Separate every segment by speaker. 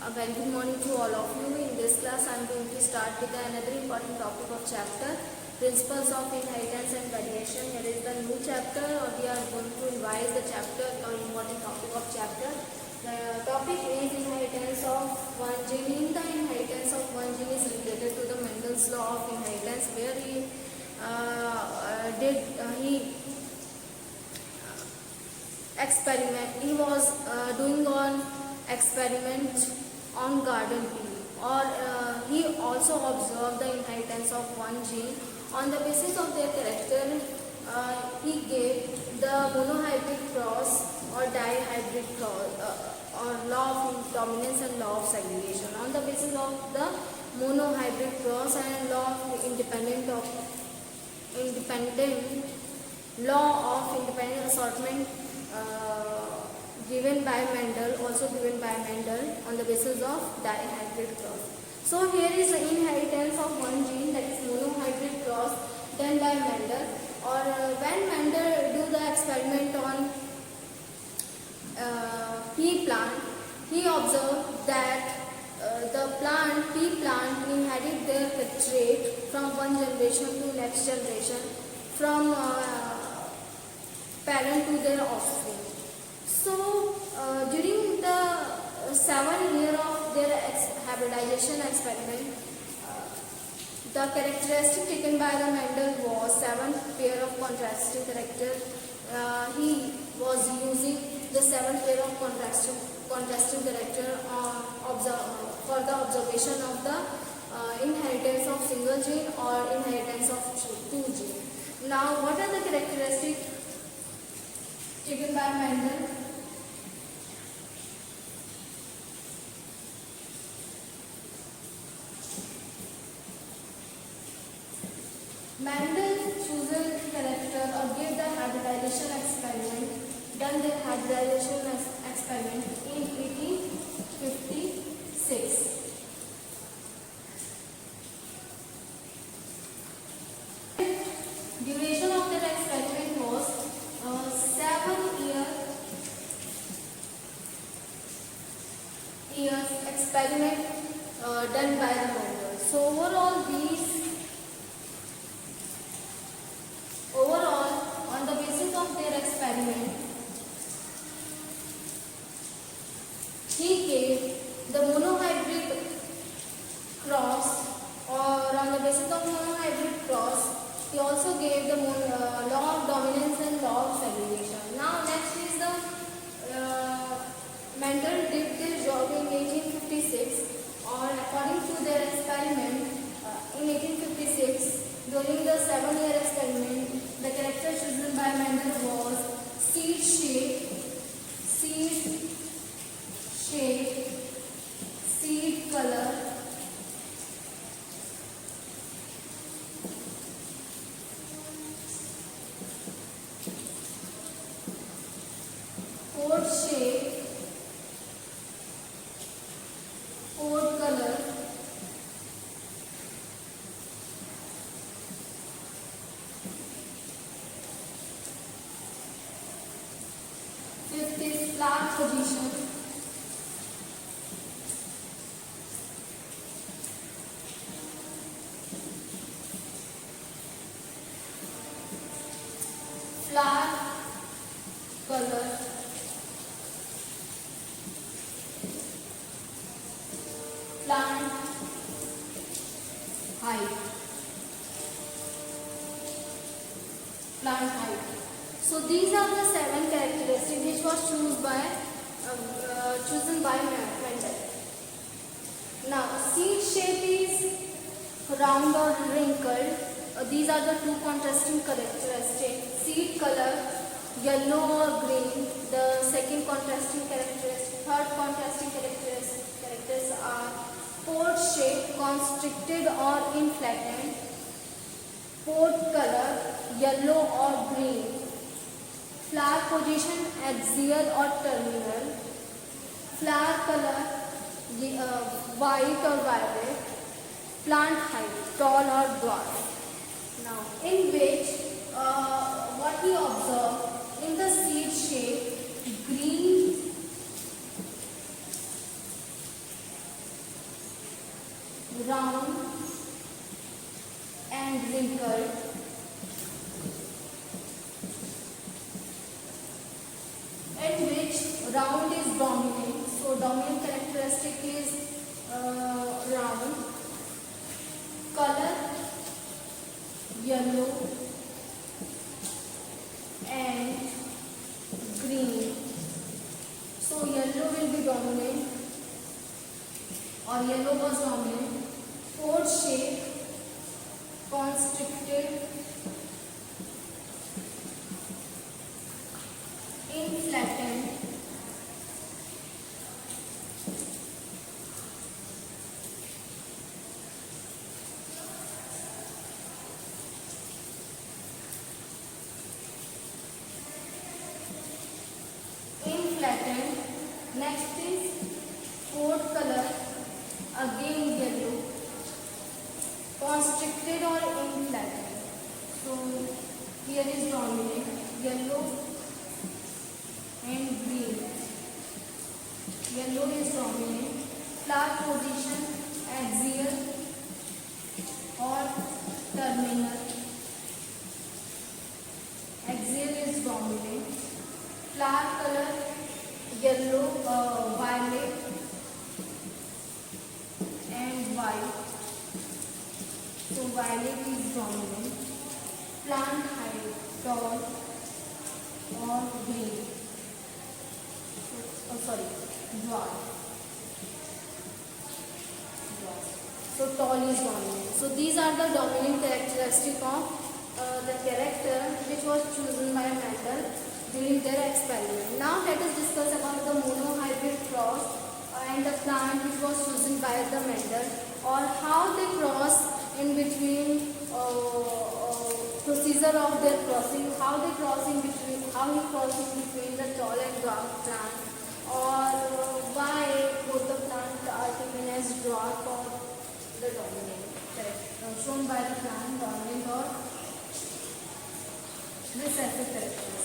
Speaker 1: A very good morning to all of you. In this class, I am going to start with another important topic of chapter, Principles of Inheritance and Variation. Here is the new chapter. We are going to revise the chapter or important topic of chapter. The topic is inheritance of one gene. The inheritance of one gene is related to the Mendel's law of inheritance, where he experiment. He was doing on experiment on garden pea, or he also observed the inheritance of one gene. On the basis of their character, he gave the monohybrid cross or dihybrid cross, or law of dominance and law of segregation. On the basis of the monohybrid cross and law of independent assortment given by Mendel, on the basis of dihybrid cross. So here is the inheritance of one gene, that is monohybrid cross, done by Mendel. Or when Mendel do the experiment on pea plant, he observed that the pea plant inherit their trait from one generation to next generation, from parent to their offspring. So during the 7 year of their hybridization experiment, the characteristic taken by the Mendel was 7 pair of contrasting character. He was using the 7 pair of contrasting character for the observation of the inheritance of single gene or inheritance of two gene. Now, what are the characteristics taken by Mendel? Mendel chosen character or gave the hybridization experiment, done the hybridization experiment in 1856. Duration of that experiment was 7 years experiment done by the Mendel. So overall, on the basis of their experiment, he gave the monohybrid cross, or on the basis of monohybrid cross, he also gave the law of dominance and law of segregation. Now, next is the Mendel did this job in 1856, or according to their experiment in 1856. During the 7 year experiment, the character chosen by Mendel was seed shape, seed color, pod shape, pod color, fifth is plant position, flower color, plant height. So these are the 7 characteristics which was chosen by Mendel. Now, seed shape is round or wrinkled. These are the 2 contrasting characteristics. Seed color, yellow or green. The second contrasting characteristic. Third contrasting characteristics are pod shape, constricted or inflatted. Pod color, yellow or green. Flower position, axial or terminal. Flower color, white or violet. Plant height, tall or dwarf. Now, in which what we observe in the seed shape, green round and wrinkled, in which round is dominant. So dominant characteristic is round, color yellow and green. So yellow will be dominant, or yellow was dominant. Pore shape constricted, inflattened, inflattened. Next is fourth color, again yellow, constricted or inflattened. So here is dominant, yellow and green. Yellow is dominant. Flower position axial or terminal. Axial is dominant. Flower color yellow, violet and white. So violet is dominant. Plant height tall or green. Dwarf. So tall is dominant. So these are the dominant characteristic of the character which was chosen by Mendel during their experiment. Now let us discuss about the monohybrid cross and the plant which was chosen by the Mendel, or how they cross in between procedure of their crossing, how they cross in between, how he crossed in between the tall and dwarf plant, or why both the plant are taken as dwarf or the dominant, shown by the plant dominant or recessive characteristics.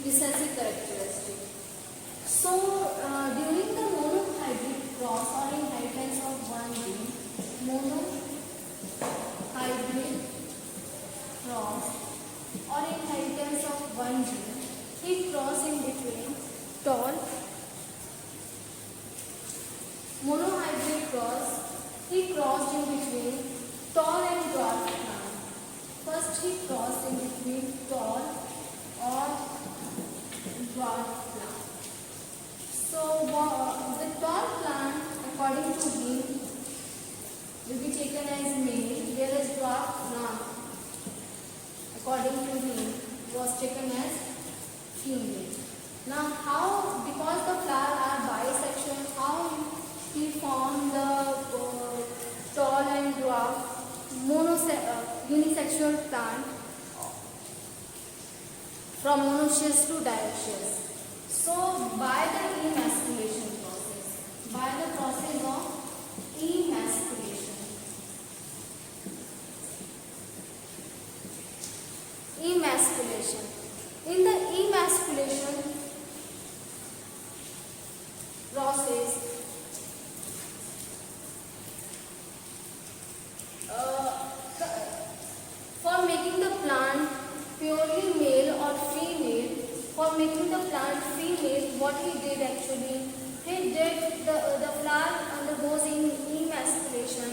Speaker 1: Recessive characteristic. So during the monohybrid cross or inheritance of one gene, monohybrid cross or inheritance of one gene, he crossed in between tall, monohybrid cross, he crossed in between tall and dwarf plant. First he crossed in between tall or dwarf plant. So the tall plant, according to him, will be taken as male, whereas dwarf plant, according to him, was taken as female. Now how, because the flowers are bisexual, how he formed the tall and dwarf unisexual plant from monoecious to dioecious? So by the emasculation process, by the process of emasculation. Emasculation. In the emasculation process, for making the plant purely male or female, for making the plant female, what he did actually, he did the flower undergoes in emasculation.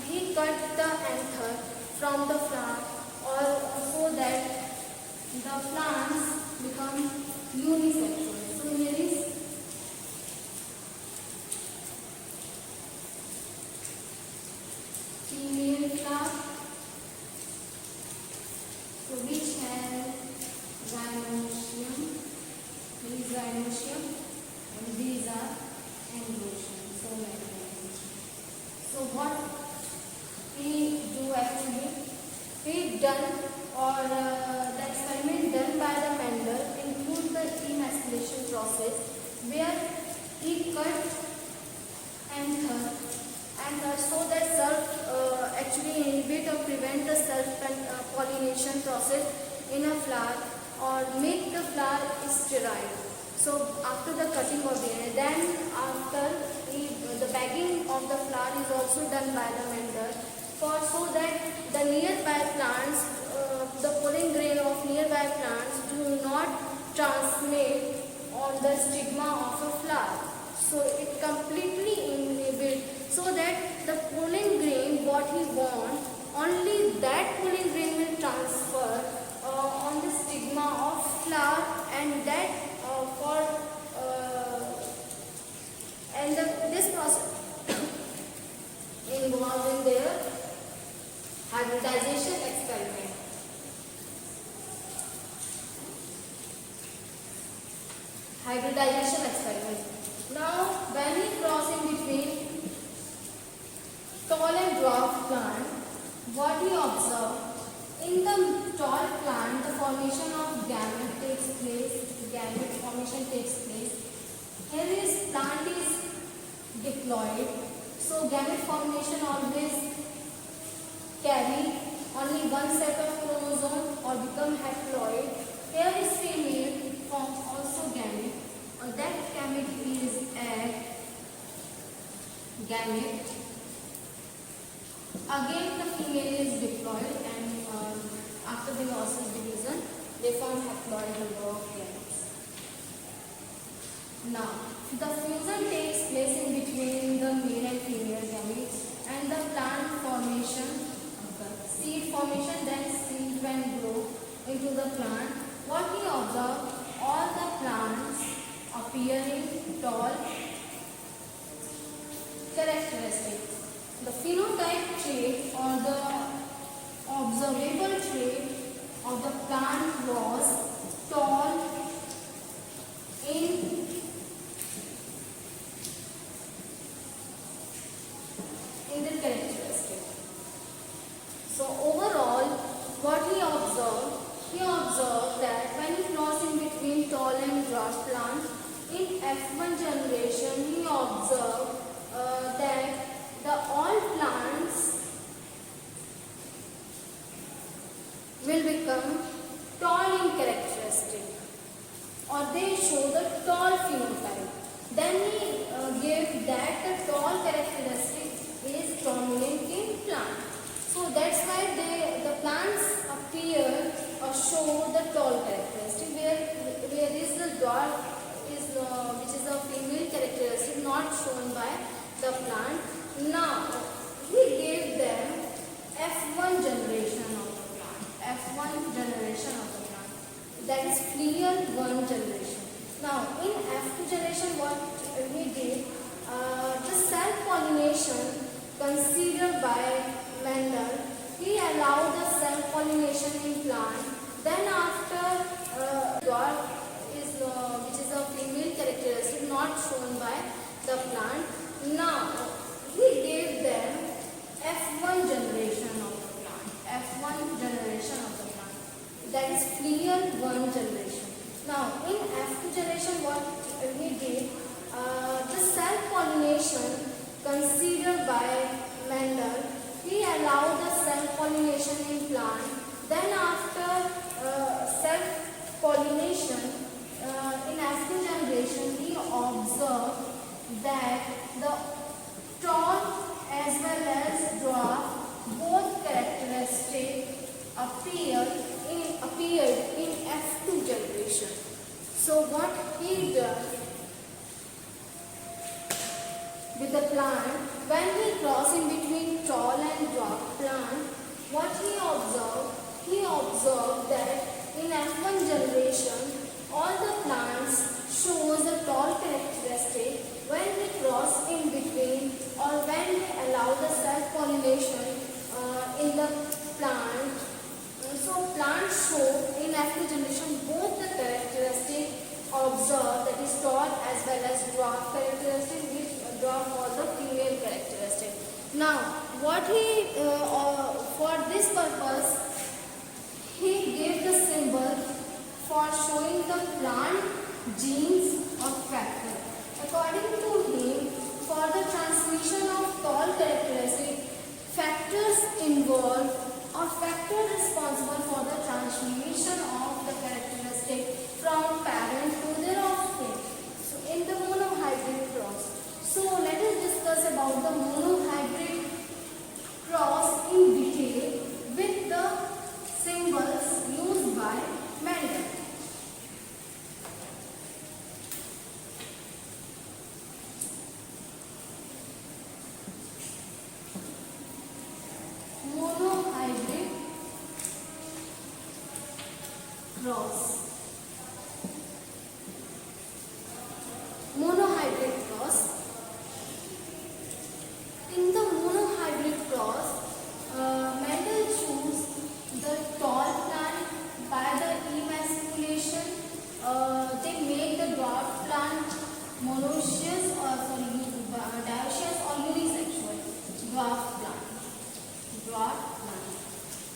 Speaker 1: He cut the anther from the flower, or so that the plants become unisexual. So here is female flower, so which has gynoecium, here is gynoecium, and these are androecium. So many. So what he do actually, he done, or the experiment done by the Mendel include the emasculation process, where he cut anther and so that actually inhibit or prevent the self pollination process in a flower or make the flower sterile. So after the cutting of the air, then after the bagging of the flower is also done by the vendor, for so that the nearby plants, the pollen grain of nearby plants do not transmit on the stigma of a flower. So it completely inhibits, so that the pollen grain what he wants, only that pollen grain will transfer on the stigma of flower, and that for and this process involved in their hybridization experiment. Hybridization experiment. Now, when we cross in between tall and dwarf plant, what we observe, in the tall plant, the formation of gamete takes place. Gamete formation takes place. Here is plant is diploid, so gamete formation always carry only one set of chromosome or become haploid. Here is female forms also gamete, and that gamete is egg gamete. Again the female is diploid, and after the meiosis division they form haploid number of gametes. Now the fusion takes place in between the male and female gametes, and the plant formation, seed formation, then seed when grow into the plant. What we observe, all the plants appearing tall characteristics. The phenotype trait or the observable trait of the plant was tall in the characteristic. So overall, what he observed that when he crossed in between tall and dwarf plant, in F1 generation he observed that all plants will become tall in characteristic, or they show the tall phenotype. Then he gave that the tall characteristic is dominant in plant. So that's why the plants appear or show the tall characteristic, where is the dwarf is which is a female characteristic not shown by the plant. Now he gave them F1 generation of the plant. F1 generation of the plant. That is clear 1 generation. Now in F2 generation what he did, the self-pollination considered by Mendel, he allowed the self-pollination in plant. Then after dwarf is which is a female characteristic not shown by the plant. Now he gave them F1 generation of the plant. F1 generation of the plant. That is clear 1 generation. Now in F2 generation what he did, the self-pollination considered by Mendel, he allowed the self-pollination in plant. Then after self-pollination in F2 generation, he observed that the tall as well as dwarf both characteristics appeared in F2 generation. So what he did with the plant, when he crossed in between tall and dwarf plant, what he observed that in F1 generation all the plants shows a tall characteristic. When we cross in between or when we allow the self-pollination in the plant, so plants show in F2 generation both the characteristic observed, that is tall as well as dwarf characteristic, which dwarf was the female characteristic. Now what he for this purpose he gave the symbol for showing the plant genes or factor. According to him, for the transmission of tall characteristics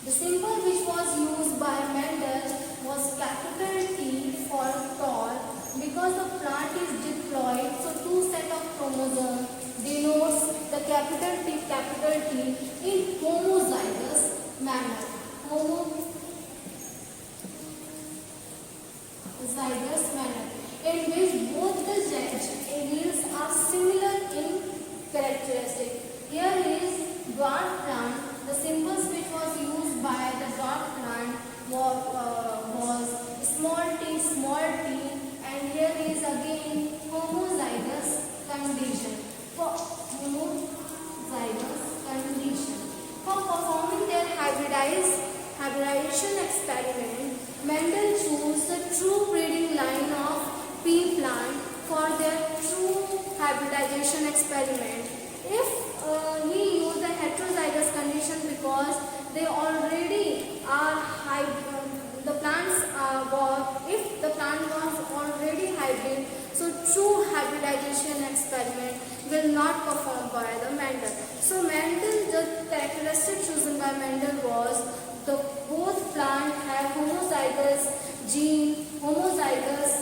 Speaker 1: The symbol which was used by Mendel was capital T for tall because the plant is diploid, so two set of chromosomes denotes the capital T in homozygous manner. Homozygous manner, in which both the alleles are similar in characteristic. Here is dwarf plant. The symbols which was used by the dwarf plant was small t, and here is again homozygous condition. For homozygous condition, for performing their hybridization experiment, Mendel chose the true breeding line of pea plant for their true hybridization experiment. If he used the heterozygous condition because they already are the plants if the plant was already hybrid, so true hybridization experiment will not perform by the Mendel. So Mendel, the characteristic chosen by Mendel was the both plant have homozygous gene, homozygous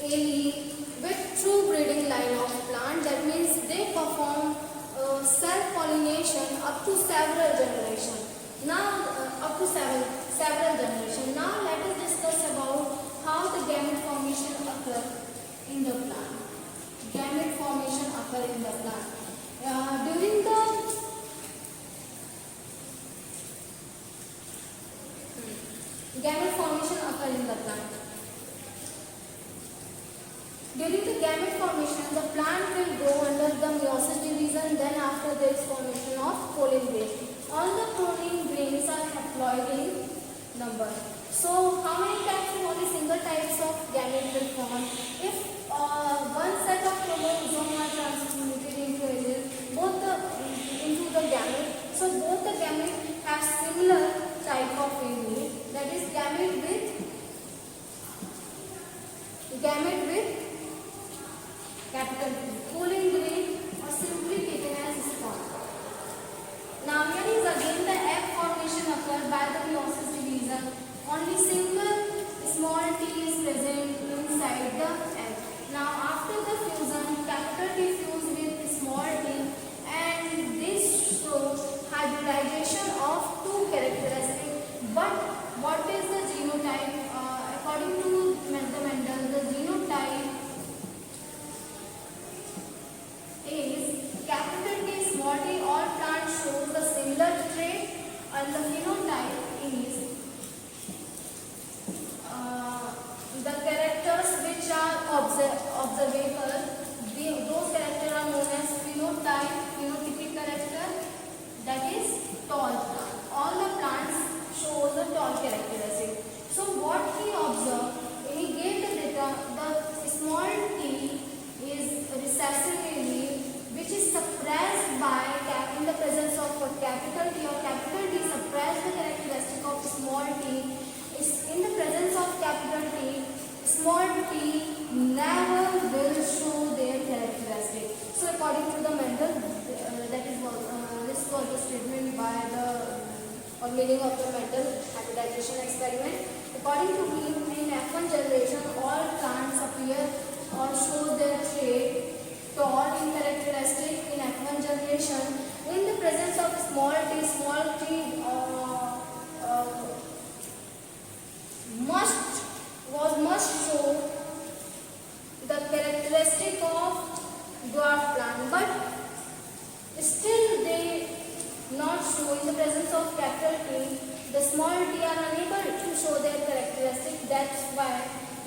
Speaker 1: allele with true breeding line of plant. That means they perform self-pollination up to several generations. Now, several generations. Now, let us discuss about how the gamete formation occur in the plant. Gamete formation occur in the plant. During the gamete formation occur in the plant. During the gamete formation, the plant will go under the meiosis division. Then after there is formation of pollen grain. All the pollen grains are haploid in number. So how many types? Only single types of gamete will form. If one set of chromosomes are transmitted into the gamete, so both the gamete have similar type of allele. That is gamete with capital P, pollen grain, or simply taken as spot. Now here is again the egg formation occurred by the meiosis division. Only single small t is present inside the egg. Now after the fusion, capital T fuse with small t, and this shows hybridization of two characteristics. But what is the genotype? According to Mendel, the genotype is capital T, small t. All plants shows the similar trait, and the phenotype is the characters which are observable. Those characters are known as phenotypic character. That is tall plant. All the plants show the tall characteristic. So what he observed, he gave the data. The small t is recessive allele, which is suppressed by in the presence of capital T, or capital T suppress the characteristic of small t. Is in the presence of capital T, small t never will show their characteristic. So according to the Mendel, this was the statement by the meaning of the Mendel hybridization experiment. According to him, in F1 generation, all plants appear or show their trait tall in characteristic in F1 generation. In the presence of small t must show the characteristic of dwarf plant, but still they not show in the presence of capital T. The small t are unable to show their characteristic. That's why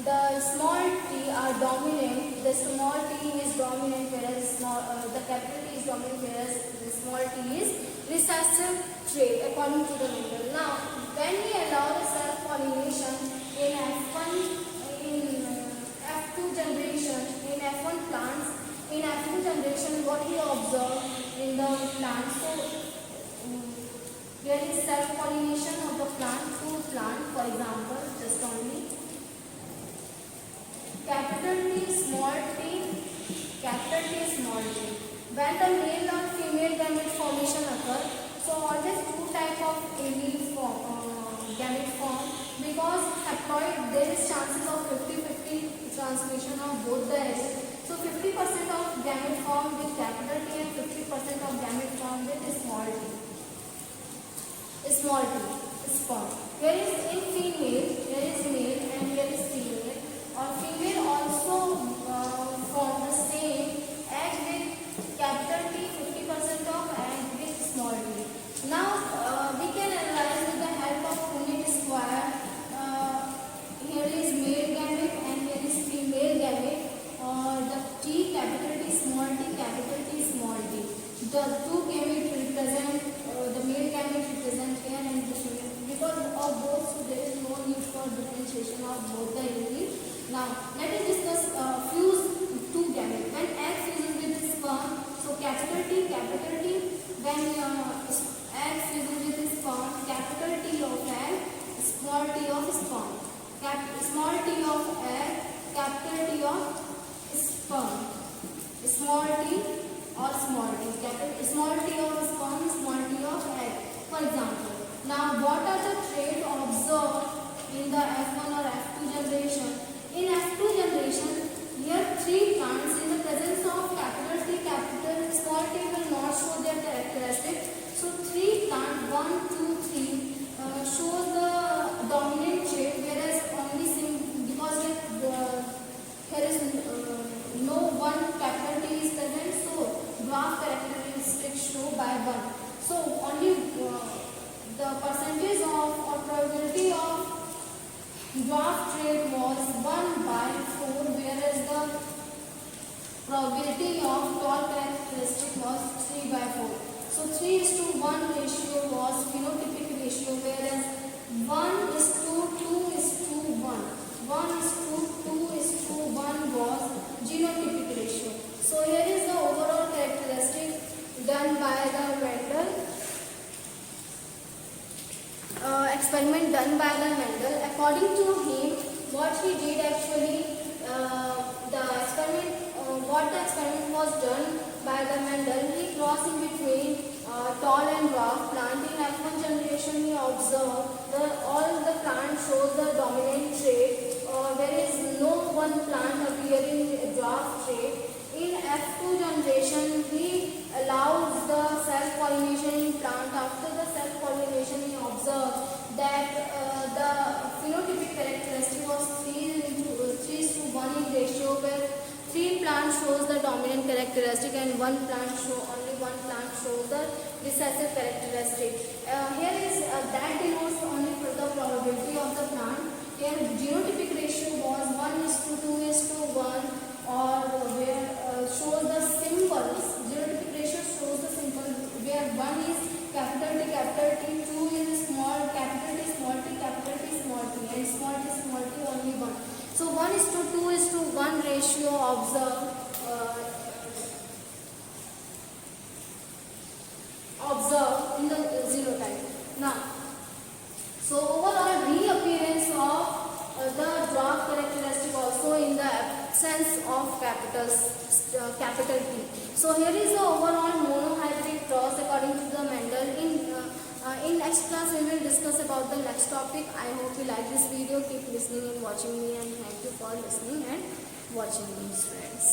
Speaker 1: the small t are dominant. The small t is dominant, whereas the capital T is dominant, whereas the small t is recessive trait according to the Mendel. Now, when we allow the self-pollination in F2 generation, in F1 plants, in F2 generation, what we observe in the plants, so there is self-pollination of the plant, fruit plant, for example, just only capital T, small t, capital T, small t. When the male or female female gamete formation occur. So always two type of allele gamete form, because haploid there is chances of 50-50 transmission of both the alleles. So 50% of gamete form with capital T and 50% of gamete form with small t. Small t sperm. Here is in female, here is male and here is female. Or female also form the same egg with capital T, 50% of egg with small t. Now we can analyze with the help of Punnett square. Here is male gamete and here is female gamete. The T, capital T, small t, capital T, small t. The two gamete represent, the male gamete represent here and the female. Because of both, so there is no need for differentiation of both the alleles. Now let us discuss fuse two gamete. When egg fuses with sperm, so capital T, when egg fuses with sperm, capital T of egg, small t of sperm. Small t of egg, capital T of sperm. Small t or small t. Small t of sperm, small t of egg. For example, now what are the traits observed in the F1 or F2 generation? In F2 generation, here three plants in the presence of capital T, capital small t will not show their characteristics. So three plants, 1, 2, 3 shows the dominant trait, whereas only because here is no one capital T is present, so dwarf characteristics show by 1. So only the percentage of or probability of dwarf trait was 1/4, whereas the probability of tall characteristic was 3/4. So 3:1 ratio was phenotypic ratio, whereas 1:2:1. 1:2:1 was genotypic ratio. So here is the overall characteristic done by the Mendel. Experiment done by the Mendel. According to him, what he did actually, what the experiment was done by the Mendel, he crossed in between tall and dwarf plant. In F1 generation, he observed all the plants shows the dominant trait. There is no one plant appearing dwarf trait. In F2 generation, he allows the self-pollination in plant. After the self-pollination, he observed that the phenotypic characteristic was 3:1 in ratio, where 3 plants shows the dominant characteristic and only one plant shows the recessive characteristic. Here is that denotes only for the probability of the plant. Here genotypic ratio was 1:2:1, or where shows the symbols. Genotypic ratio shows the symbol where 1 is capital T, 2 is small capital T, small t, capital T, small t, and small t only 1. So 1:2:1 ratio observed in the xenotype. Now, so overall reappearance of the dwarf characteristic also in the absence of capital T. So here is the overall monohybrid cross according to the Mendel. In next class we will discuss about the next topic. I hope you like this video. Keep listening and watching me, and thank you for listening and watching me, friends.